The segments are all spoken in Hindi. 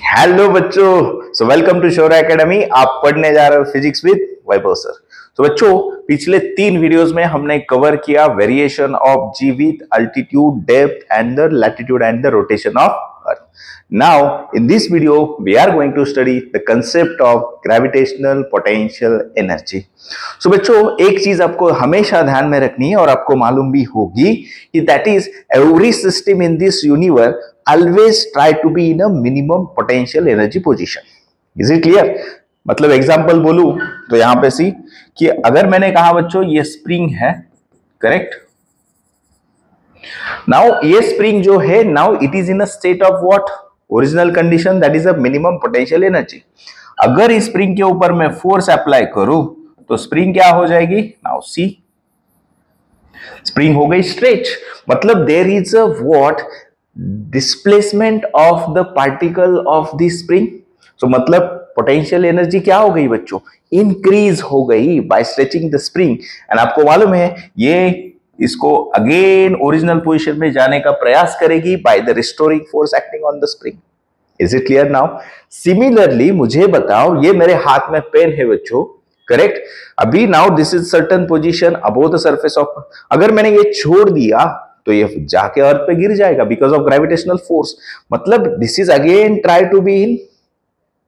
हेलो बच्चों, सो वेलकम टू शोरा एकेडमी। आप पढ़ने जा रहे हो फिजिक्स विद वैभव सर। तो बच्चों, पिछले 3 वीडियोस में हमने कवर किया variation of g with altitude, depth and the latitude and the rotation of earth. Now in this video we are going to study the concept of gravitational potential energy. So बच्चों, एक चीज आपको हमेशा ध्यान में रखनी है और आपको मालूम भी होगी कि that is every system in this universe always try to be in a minimum potential energy position. Is it clear? मतलब एग्जांपल बोलूं तो यहां पे सी कि अगर मैंने कहा बच्चों ये स्प्रिंग है, करेक्ट। नाउ ये स्प्रिंग जो है, now it is in a state of what? Original condition, that is a minimum potential energy. अगर इस स्प्रिंग के ऊपर मैं फोर्स अप्लाई करूं तो स्प्रिंग क्या हो जाएगी? नाउ सी, स्प्रिंग हो गई स्ट्रेच, मतलब there is a what? Displacement of the particle of the spring. So मतलब पोटेंशियल एनर्जी क्या हो गई बच्चों? इंक्रीज हो गई by stretching the spring. And आपको मालूम है ये इसको अगेन ओरिजिनल पोजीशन में जाने का प्रयास करेगी by the restoring force acting on the spring. Is it clear now? Similarly मुझे बताओ, ये मेरे हाथ में पेन है बच्चों, करेक्ट। अभी now this is certain position above the surface of, अगर मैंने ये छोड़ दिया तो ये जाके अर्थ पे गिर जाएगा बिकॉज ऑफ ग्रेविटेशनल फोर्स। मतलब this is again try to be in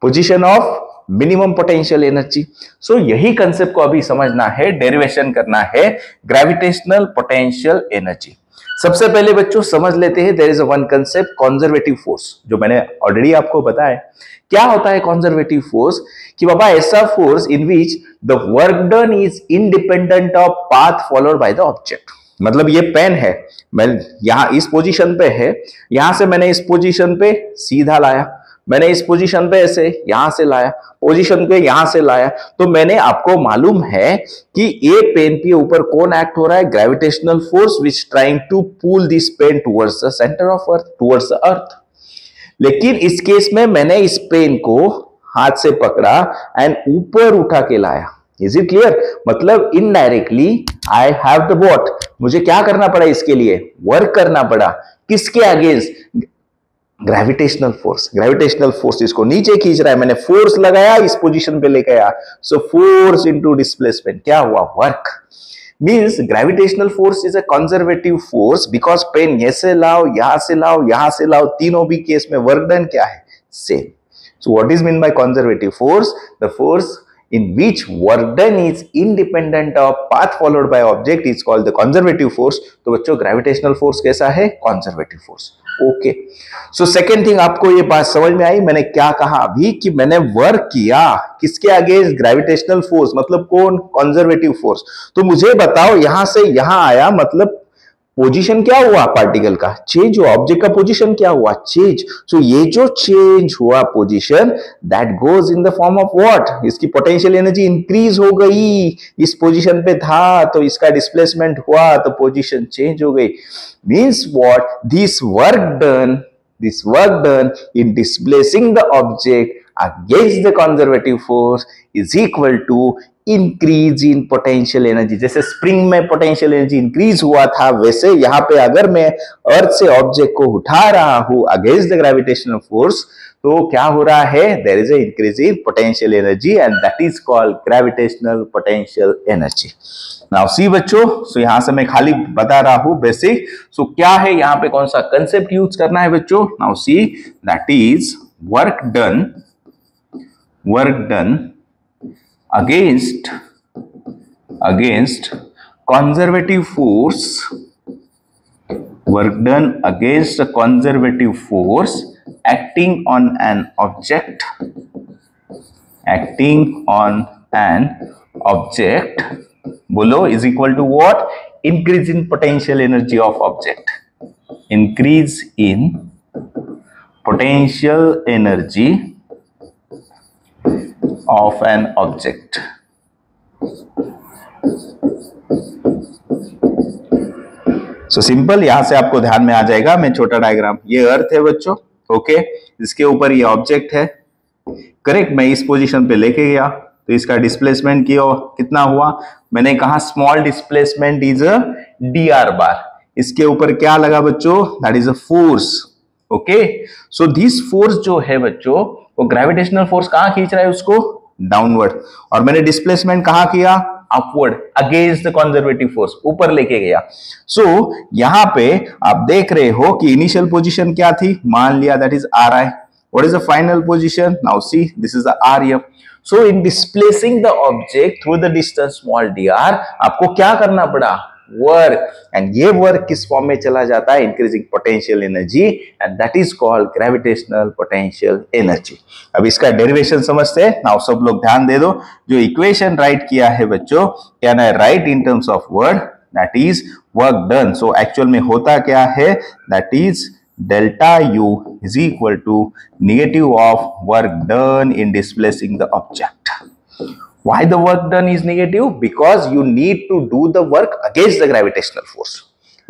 position of minimum potential energy. So यही कंसेप्ट को अभी समझना है, डेरिवेशन करना है ग्रेविटेशनल पोटेंशियल एनर्जी। सबसे पहले बच्चों समझ लेते हैं there is a one concept, conservative force, जो मैंने ऑलरेडी आपको बताया। क्या होता है कंजर्वेटिव फोर्स? कि बाबा ऐसा force in which the work done is independent of path followed by the object. मतलब ये पेन है, मैं यहां इस पोजीशन पे है, यहां से मैंने इस पोजीशन पे सीधा लाया, मैंने इस पोजीशन पे ऐसे यहां से लाया, पोजीशन पे यहां से लाया, तो मैंने आपको मालूम है कि ये पेन के ऊपर कौन एक्ट हो रहा है? Gravitational force which trying to pull this pen towards the centre of earth, towards the earth. लेकिन इस केस में मैंने इस पेन को हाथ से पकड़ा एंड ऊपर उठा के लाया। Is it clear? मतलब indirectly I have the what? मुझे क्या करना पड़ा? इसके लिए वर्क करना पड़ा। किसके against? Gravitational force. Gravitational force इसको नीचे खींच रहा है, मैंने फोर्स लगाया, इस पोजीशन पे लेके आया। सो फोर्स इनटू डिस्प्लेसमेंट क्या हुआ? Work. Means gravitational force is a conservative force because pen ऐसे लाओ, यहां से लाओ, यहां से लाओ, तीनों भी केस में वर्क डन क्या है? Same. So what is mean by conservative force? The force in which work done is independent of path followed by object is called the conservative force। तो बच्चों ग्रेविटेशनल फोर्स कैसा है? Conservative force. Okay, so second thing, आपको ये बात समझ में आई मैंने क्या कहा अभी? कि मैंने वर्क किया किसके अगेंस्ट? Gravitational force. मतलब कौन? Conservative force. तो मुझे बताओ यहां से यहां आया, मतलब पोजीशन क्या हुआ? पार्टिकल का चेंज हुआ, ऑब्जेक्ट का पोजीशन क्या हुआ? चेंज। सो ये जो चेंज हुआ position, that goes in the form of what? इसकी पोटेंशियल एनर्जी इंक्रीज हो गई। इस पोजीशन पे था तो इसका डिस्प्लेसमेंट हुआ तो पोजीशन चेंज हो गई। Means what? This work done in displacing the object against the conservative force is equal to increase in potential energy. जैसे स्प्रिंग में पोटेंशियल एनर्जी इंक्रीज हुआ था, वैसे यहां पे अगर मैं अर्थ से ऑब्जेक्ट को उठा रहा हूं अगेंस्ट द ग्रेविटेशनल फोर्स, तो क्या हो रहा है? There is a increase in potential energy and that is called gravitational potential energy. Now see बच्चों, सो यहां से मैं खाली बता रहा हूं बेसिक। सो क्या है यहां पे, कौन सा कंसेप्ट यूज करना है बच्चों? Now see, that is work done against conservative force, work done against a conservative force acting on an object बोलो is equal to what? Increase in potential energy of object, increase in potential energy of an object। So simple, यहां से आपको ध्यान में आ जाएगा। मैं छोटा डायग्राम, ये अर्थ है बच्चों, ओके, इसके ऊपर ये ऑब्जेक्ट है, करेक्ट। मैं इस पोजीशन पे लेके गया तो इसका डिस्प्लेसमेंट कितना हुआ? मैंने कहा small displacement is a dr बार। इसके ऊपर क्या लगा बच्चों? That is a force, okay, so this force जो है बच्चों, वो ग्रेविटेशनल फोर्स कहां खींच रहा है उसको, डाउनवर्ड, और मैंने डिस्प्लेसमेंट कहां किया, upward, against the conservative force, ऊपर लेके गया। सो यहां पे आप देख रहे हो कि इनिशियल पोजीशन क्या थी, मान लिया that is R I. What is the final position, now see this is the R M. So in displacing the object through the distance small D R, आपको क्या करना पड़ा, वर्क, एंड ये वर्क किस फॉर्म में चला जाता है, increasing potential energy, and that is called gravitational potential energy. अब इसका डेरिवेशन समझते हैं। नाउ सब लोग ध्यान दे दो, जो इक्वेशन राइट किया है बच्चों, can I right in terms of work, that is work done. So actual में होता क्या है, that is delta u is equal to negative of work done in displacing the object. Why the work done is negative? Because you need to do the work against the gravitational force.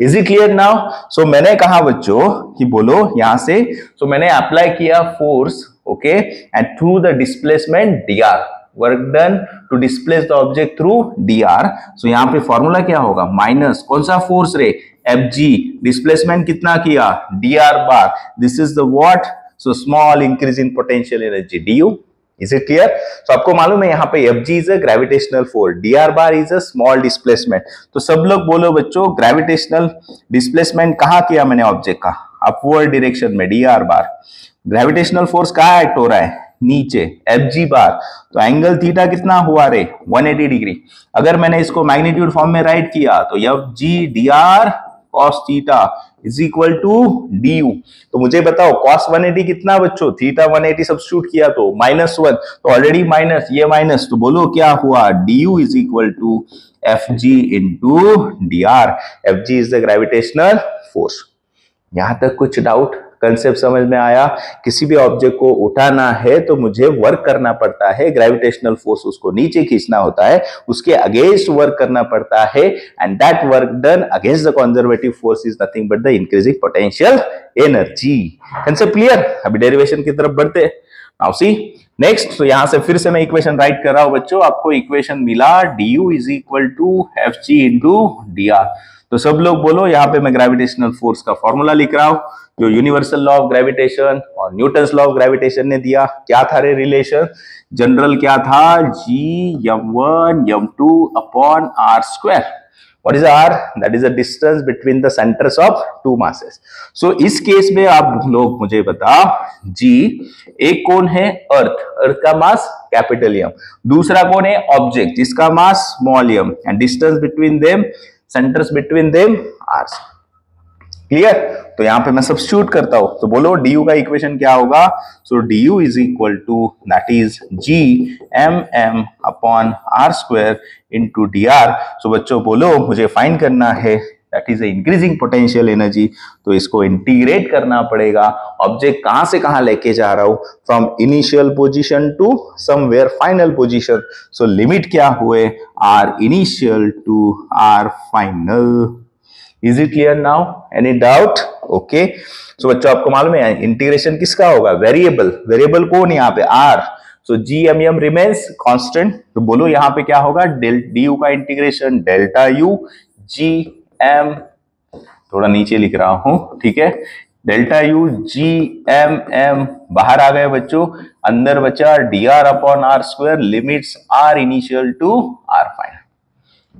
Is it clear now? So मैंने कहा बच्चों कि बोलो यहां से, so मैंने अप्लाई किया force, okay, and through the displacement dr, work done to displace the object through dr। So यहां पे फॉर्मूला क्या होगा, माइनस कौन सा फोर्स रे, Fg, डिस्प्लेसमेंट कितना किया, dr bar, this is the what, so small increase in potential energy du। Is it clear? तो आपको मालूम है यहाँ पे Fg is a gravitational force, dr bar is a small displacement. तो सब लोग बोलो बच्चों, ग्रेविटेशनल डिस्प्लेसमेंट कहाँ किया मैंने ऑब्जेक्ट का, अपवर्ड डायरेक्शन में, dr बार। ग्रेविटेशनल फोर्स कहाँ एक्ट हो रहा है, नीचे, Fg बार। तो एंगल थीटा कितना हुआ रे, 180 डिग्री। अगर मैंने इसको मैग्नीट्यूड फॉर्म में राइट किया तो Fg dr cos theta is equal to du। तो मुझे बताओ cos 180 कितना बच्चों, थीटा 180 सब्स्टिट्यूट किया तो -1, तो ऑलरेडी माइनस, ये माइनस, तो बोलो क्या हुआ, du is equal to Fg into dr। Fg is the gravitational force. यहां तक कुछ डाउट, कंसेप्ट समझ में आया? किसी भी ऑब्जेक्ट को उठाना है तो मुझे वर्क करना पड़ता है, ग्रेविटेशनल फोर्स उसको नीचे खींचना होता है, उसके अगेंस्ट वर्क करना पड़ता है, and that work done against the conservative force is nothing but the increasing potential energy. Concept clear? अभी डेरिवेशन की तरफ बढ़ते हैं। नाउ सी नेक्स्ट, तो यहां से फिर से मैं इक्वेशन राइट कर रहा हूं बच्चों, आपको इक्वेशन मिला du is equal to Fg into dr। तो सब लोग बोलो, यहाँ पे मैं ग्रेविटेशनल फोर्स का फॉर्मूला लिख रहा हूं, जो यूनिवर्सल लॉ ऑफ ग्रेविटेशन और न्यूटन्स लॉ ऑफ ग्रेविटेशन ने दिया। क्या था रे रिलेशन, जनरल क्या था, G(m1 m2 upon r²). What is r? That is the distance between the centers of two masses. So इस केस में आप लोग मुझे बताओ, G एक कौन है, अर्थ का मास कैपिटल M, दूसरा कौन है, ऑब्जेक्ट जिसका mass small m, and distance between them, centres between them r। Clear? तो यहां पे मैं सब्स्टिट्यूट करता हूं, तो बोलो du का इक्वेशन क्या होगा, so du is equal to that is G(m(m) upon r² into dr। So बच्चों बोलो, मुझे फाइंड करना है that is increasing potential energy, तो इसको इंटीग्रेट करना पड़ेगा। ऑब्जेक्ट कहां से कहां लेके जा रहा हूं, from initial position to somewhere final position. So limit क्या हुए, r initial to r final. Is it clear now? Any doubt? Okay, so बच्चों आपको मालूम है इंटीग्रेशन किसका होगा, वेरिएबल, वेरिएबल कौन यहाँ पे, are. So G(m(m) remains constant, तो बोलो यहाँ पे क्या होगा, du का इंटीग्रेशन डेल्टा u G(m), थोड़ा नीचे लिख रहा हूं, ठीक है, डेल्टा u G(m(m) बाहर आ गए बच्चों, अंदर बचा dr upon r², limits r initial to r final.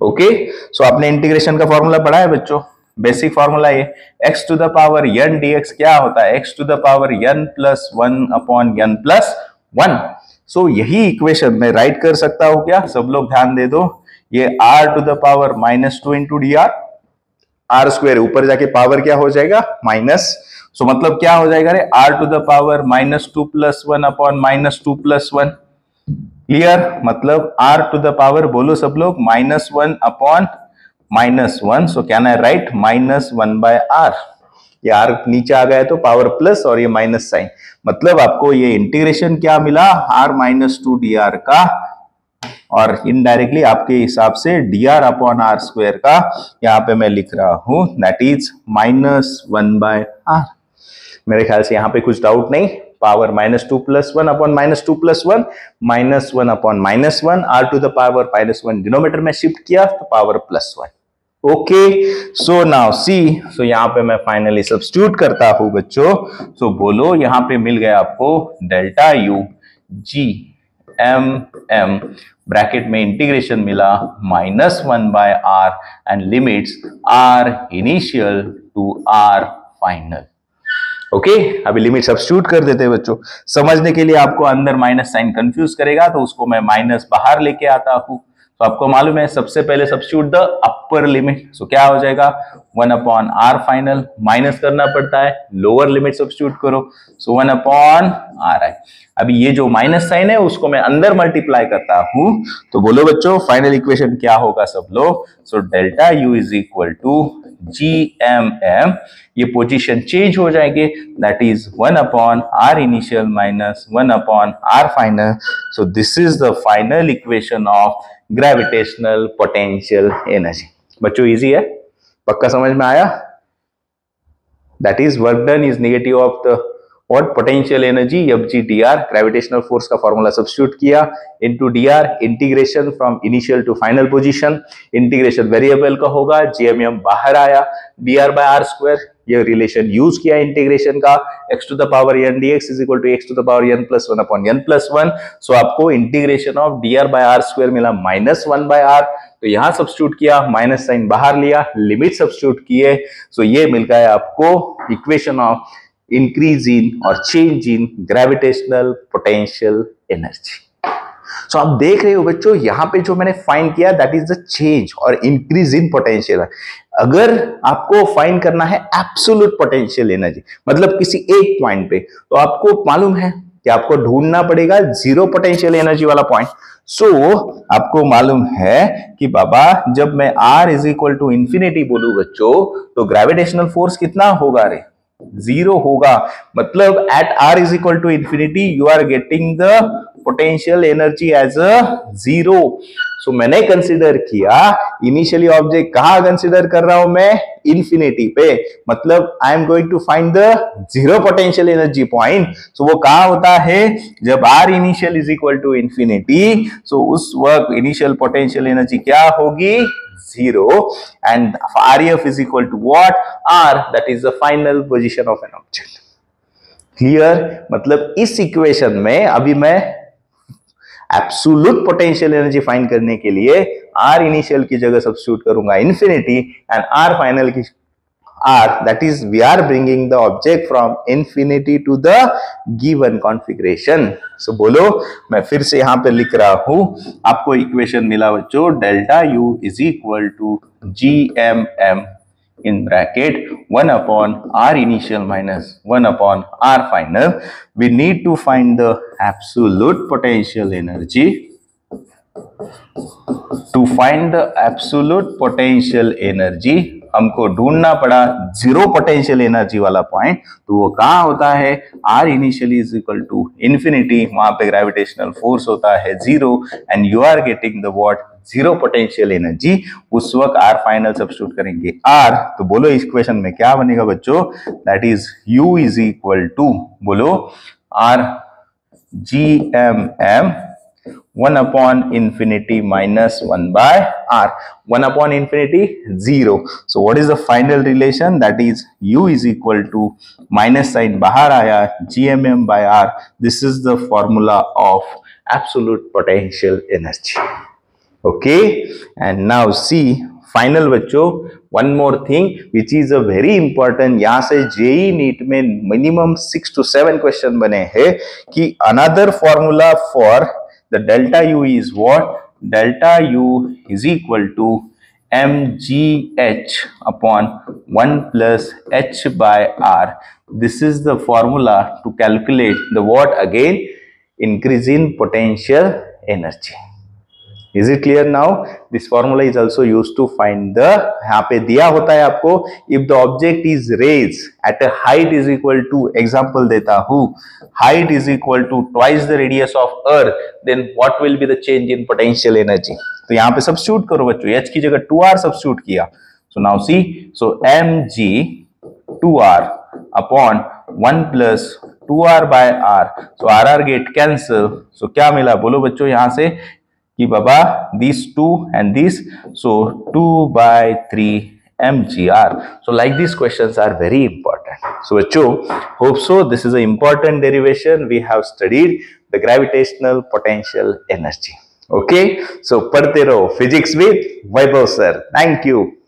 Okay, so आपने इंटीग्रेशन का फॉर्मूला पढ़ा है बच्चों, बेसिक फॉर्मूला ये, x to the power n dx क्या होता है, x to the power n plus 1 upon n plus 1। So यही इक्वेशन मैं राइट कर सकता हूं क्या, सब लोग ध्यान दे दो, ये r to the power -2 into dr, r², ऊपर जाके पावर क्या हो जाएगा, माइनस। सो मतलब क्या हो जाएगा रे, r to the power -2 plus 1 upon -2 plus 1। Clear? मतलब r टू द पावर, बोलो सब लोग, -1 upon -1। So can I write -1/r, ये r नीचे आ गया तो पावर प्लस और ये माइनस साइन, मतलब आपको ये इंटीग्रेशन क्या मिला, r-2 dr का, और इनडायरेक्टली आपके हिसाब से dr अपॉन r² का यहाँ पे मैं लिख रहा हूं, दैट इज -1/r। मेरे ख्याल से यहाँ पे कुछ डाउट नहीं, power -2 plus 1 upon -2 plus 1, -1 upon -1, r to the power -1 denominator में शिफ्ट किया तो power +1। Okay, so now see, so यहाँ पे मैं फाइनली सब्स्टिट्यूट करता हूं बच्चों। सो बोलो यहाँ पे मिल गया आपको delta U G M M, bracket में इंटीग्रेशन मिला -1/r and limits r initial to r final. Okay, अभी लिमिट सब्स्टिट्यूट कर देते हैं बच्चों। समझने के लिए आपको अंदर माइनस साइन कंफ्यूज करेगा तो उसको मैं माइनस बाहर लेके आता हूं। तो आपको मालूम है सबसे पहले सब्स्टिट्यूट द अपर लिमिट, सो क्या हो जाएगा 1/r फाइनल, माइनस करना पड़ता है, लोअर लिमिट सब्स्टिट्यूट करो, सो 1/r है। अभी ये जो माइनस साइन है उसको मैं अंदर मल्टीप्लाई करता हूं, तो बोलो बच्चों फाइनल इक्वेशन क्या होगा सब लोग। So delta U is equal to GMM, ये पोजीशन चेंज हो जाएंगे, that is 1/r initial minus 1/r final. So this is the final equation of gravitational potential energy. बच्चों इजी है, पक्का समझ में आया? That is work done is negative of the what potential energy FG dr, gravitational force का फॉर्मूला सब्स्टिट्यूट किया into dr, integration from initial to final position, integration variable का होगा, GMM बाहर आया, dr/r², ये रिलेशन यूज किया इंटीग्रेशन का, x to the power n dx is equal to x to the power n plus 1/n+1। So आपको इंटीग्रेशन ऑफ dr/r² मिला -1/r, तो यहां सब्स्टिट्यूट किया, माइनस साइन बाहर लिया, लिमिट सब्स्टिट्यूट किए, सो ये मिल गया आपको इक्वेशन ऑफ इंक्रीज इन और change in gravitational potential energy. So आप देख रहे हो बच्चों यहाँ पे जो मैंने फाइंड किया दैट इज द चेंज और इंक्रीज इन पोटेंशियल। अगर आपको फाइंड करना है एब्सोल्यूट पोटेंशियल एनर्जी, मतलब किसी एक पॉइंट पे, तो आपको मालूम है कि आपको ढूंढना पड़ेगा जीरो पोटेंशियल एनर्जी वाला पॉइंट। सो आपको मालूम है कि बाबा जब मैं r is equal to infinity बोलूं बच्चों, तो ग्रेविटेशनल फोर्स कितना होगा रे? जीरो होगा, मतलब at r is equal to infinity you are getting the potential energy as a zero. So मैंने कंसीडर किया, इनिशियली ऑब्जेक्ट कहां कंसीडर कर रहा हूं मैं? इंफिनिटी पे, मतलब I am going to find the zero potential energy point. So वो कहां होता है? जब r इनिशियल is equal to infinity, so उस वक्त इनिशियल पोटेंशियल एनर्जी क्या होगी? Zero, and REF is equal to what? R, that is the final position of an object. Clear? मतलब इस इक्वेशन में अभी मैं एब्सोल्यूट पोटेंशियल एनर्जी फाइंड करने के लिए R इनिशियल की जगह सब्स्टिट्यूट करूंगा इंफिनिटी, एंड R फाइनल की R, that is we are bringing the object from infinity to the given configuration. So बोलो, मैं फिर से यहां पे लिख रहा हूं, आपको इक्वेशन मिला बच्चों, delta U is equal to GMM in bracket 1/r initial minus 1/r final. We need to find the absolute potential energy. To find the absolute potential energy हमको ढूंढना पड़ा जीरो पोटेंशियल एनर्जी वाला पॉइंट, तो वो कहां होता है? r initially is equal to infinity, वहां पे ग्रेविटेशनल फोर्स होता है zero, and you are getting the what? Zero potential energy. उस वक्त r फाइनल सब्स्टिट्यूट करेंगे r, तो बोलो इक्वेशन में क्या बनेगा बच्चों? That is u is equal to, बोलो r GMM 1/infinity minus 1/r. 1/infinity 0. So what is the final relation? That is u is equal to minus sign bahar aaya GMM by r. This is the formula of absolute potential energy. Okay, and now see final बच्चों one more thing which is a very important, यहां से जेई नीट में मिनिमम 6 to 7 क्वेश्चन बने हैं कि another formula for the delta U is what? Delta U is equal to mgh upon 1 plus h by r. This is the formula to calculate the what? Again, increase in potential energy. Is it clear now? This formula is also used to find the, यहाँ पे दिया होता है आपको, if the object is raised at a height is equal to, example देता हूँ, height is equal to twice the radius of earth, then what will be the change in potential energy? तो यहाँ पे सब्स्टिट्यूट करो बच्चों, h की जगह 2r सब्स्टिट्यूट किया, so now see, so mg 2r upon 1 plus 2r by r, so r get cancel, so क्या मिला बोलो बच्चों यहाँ से कि बाबा these two and this, so 2/3 mgr. So like these questions are very important. So bachcho, hope so this is an important derivation. We have studied the gravitational potential energy. Okay, so padhte raho physics with Vaibhav sir. Thank you.